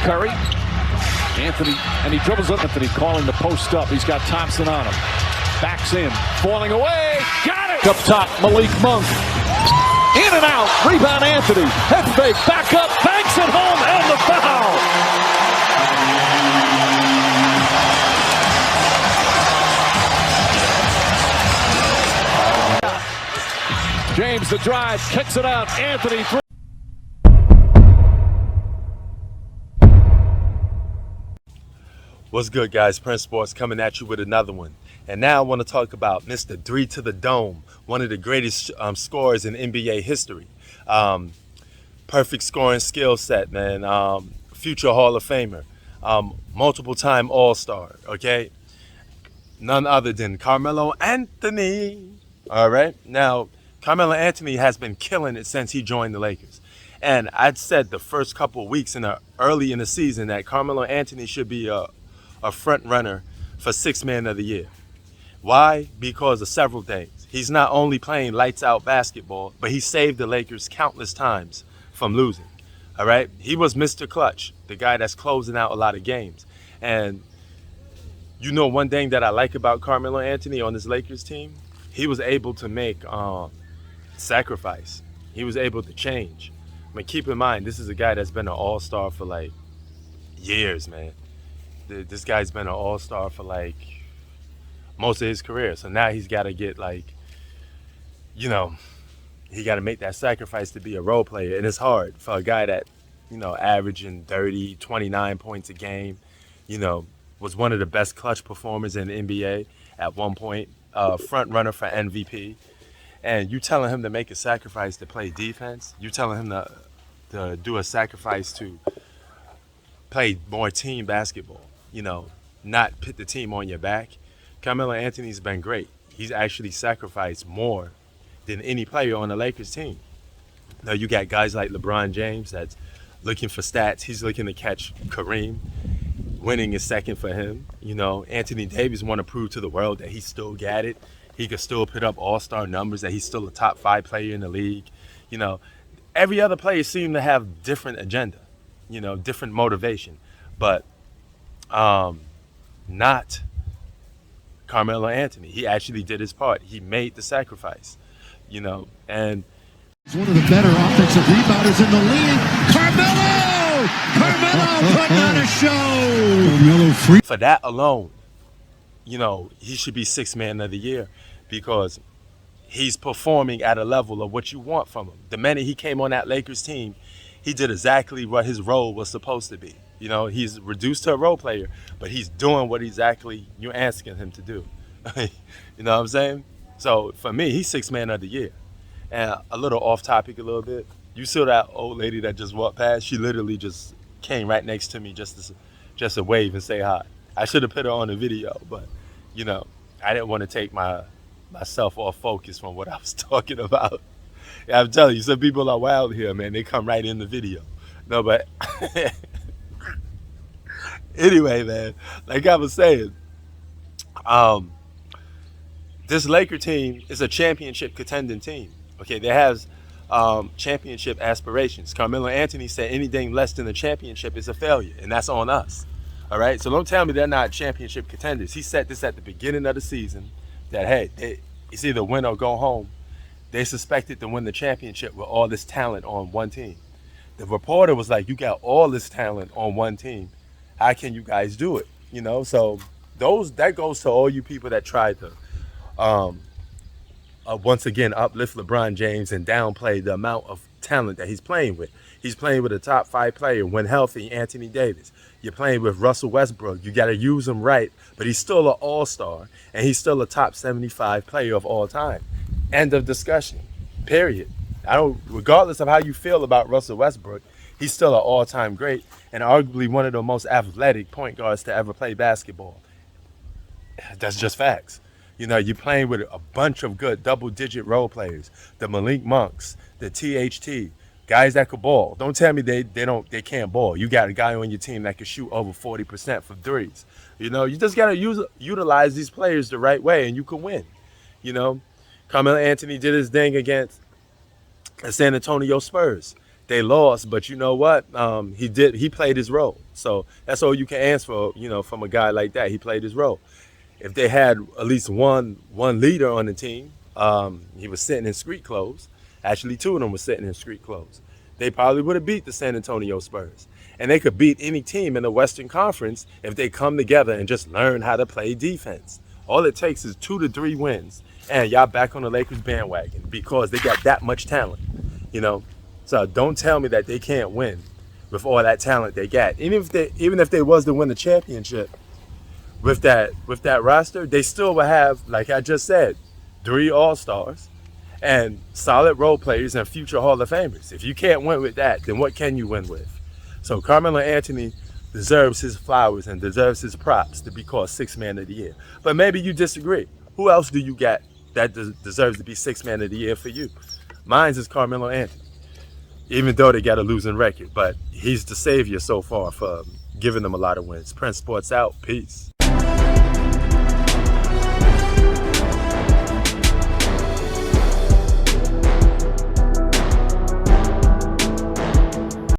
Curry. Anthony, and he dribbles up. Anthony calling the post up. He's got Thompson on him. Backs in, falling away. Got it! Up top, Malik Monk. In and out. Rebound Anthony. Head fake. Back up. Banks it home. And the foul. James the drive. Kicks it out. Anthony. What's good, guys? Prince Sports coming at you with another one. And now I want to talk about Mr. Three to the Dome, one of the greatest scorers in NBA history. Perfect scoring skill set, man. Future Hall of Famer. Multiple-time All-Star, okay? None other than Carmelo Anthony. All right? Now, Carmelo Anthony has been killing it since he joined the Lakers. And I'd said the first couple of weeks early in the season that Carmelo Anthony should be a front runner for Sixth Man of the Year. Why? Because of several things. He's not only playing lights out basketball, but he saved the Lakers countless times from losing. All right? He was Mr. Clutch, the guy that's closing out a lot of games. And you know one thing that I like about Carmelo Anthony on this Lakers team? He was able to make sacrifice. He was able to change. I mean, keep in mind, this is a guy that's been an all-star for like years, man. This guy's been an all-star for like most of his career. So now he's got to get like, he got to make that sacrifice to be a role player. And it's hard for a guy that, averaging 30, 29 points a game, was one of the best clutch performers in the NBA at one point, front runner for MVP. And you telling him to make a sacrifice to play defense, you telling him to do a sacrifice to play more team basketball, not put the team on your back. Carmelo Anthony's been great. He's actually sacrificed more than any player on the Lakers team. Now you got guys like LeBron James that's looking for stats. He's looking to catch Kareem. Winning is second for him. Anthony Davis want to prove to the world that he still got it. He could still put up all-star numbers, that he's still a top 5 player in the league. Every other player seems to have different agenda, different motivation. But not Carmelo Anthony. He actually did his part. He made the sacrifice, and he's one of the better offensive rebounders in the league. Carmelo putting on a show. Carmelo free. For that alone, he should be Sixth Man of the Year because he's performing at a level of what you want from him. The minute he came on that Lakers team, he did exactly what his role was supposed to be. He's reduced to a role player, but he's doing what exactly you're asking him to do. You know what I'm saying? So for me, he's Sixth Man of the Year. And a little off topic a little bit. You saw that old lady that just walked past? She literally just came right next to me just to wave and say hi. I should have put her on the video, but I didn't want to take myself off focus from what I was talking about. Yeah, I'm telling you, some people are wild here, man. They come right in the video. No, but anyway, man, like I was saying, this Laker team is a championship contending team. Okay, they have championship aspirations. Carmelo Anthony said anything less than a championship is a failure, and that's on us. All right, so don't tell me they're not championship contenders. He said this at the beginning of the season that, hey, it's either win or go home. They suspected to win the championship with all this talent on one team. The reporter was like, you got all this talent on one team. How can you guys do it? So that goes to all you people that tried to once again uplift LeBron James and downplay the amount of talent that he's playing with. He's playing with a top 5 player, when healthy, Anthony Davis. You're playing with Russell Westbrook. You got to use him right, but he's still an all-star, and he's still a top 75 player of all time. End of discussion, period. Regardless of how you feel about Russell Westbrook, he's still an all-time great and arguably one of the most athletic point guards to ever play basketball. That's just facts. You're playing with a bunch of good double-digit role players, the Malik Monks, the THT, guys that could ball. Don't tell me they can't ball. You got a guy on your team that can shoot over 40% from threes. You just got to utilize these players the right way, and you can win. Carmelo Anthony did his thing against the San Antonio Spurs. They lost, but you know what? He played his role. So that's all you can ask for, from a guy like that. He played his role. If they had at least one leader on the team, he was sitting in street clothes. Actually, two of them were sitting in street clothes. They probably would have beat the San Antonio Spurs. And they could beat any team in the Western Conference if they come together and just learn how to play defense. All it takes is 2 to 3 wins, and y'all back on the Lakers bandwagon because they got that much talent, So don't tell me that they can't win with all that talent they got. Even if they was to win the championship with that roster, they still would have, like I just said, 3 All-Stars and solid role players and future Hall of Famers. If you can't win with that, then what can you win with? So Carmelo Anthony deserves his flowers and deserves his props to be called Sixth Man of the Year. But maybe you disagree. Who else do you got that deserves to be Sixth Man of the Year for you? Mine's is Carmelo Anthony, even though they got a losing record. But he's the savior so far for giving them a lot of wins. Prince Sports out. Peace.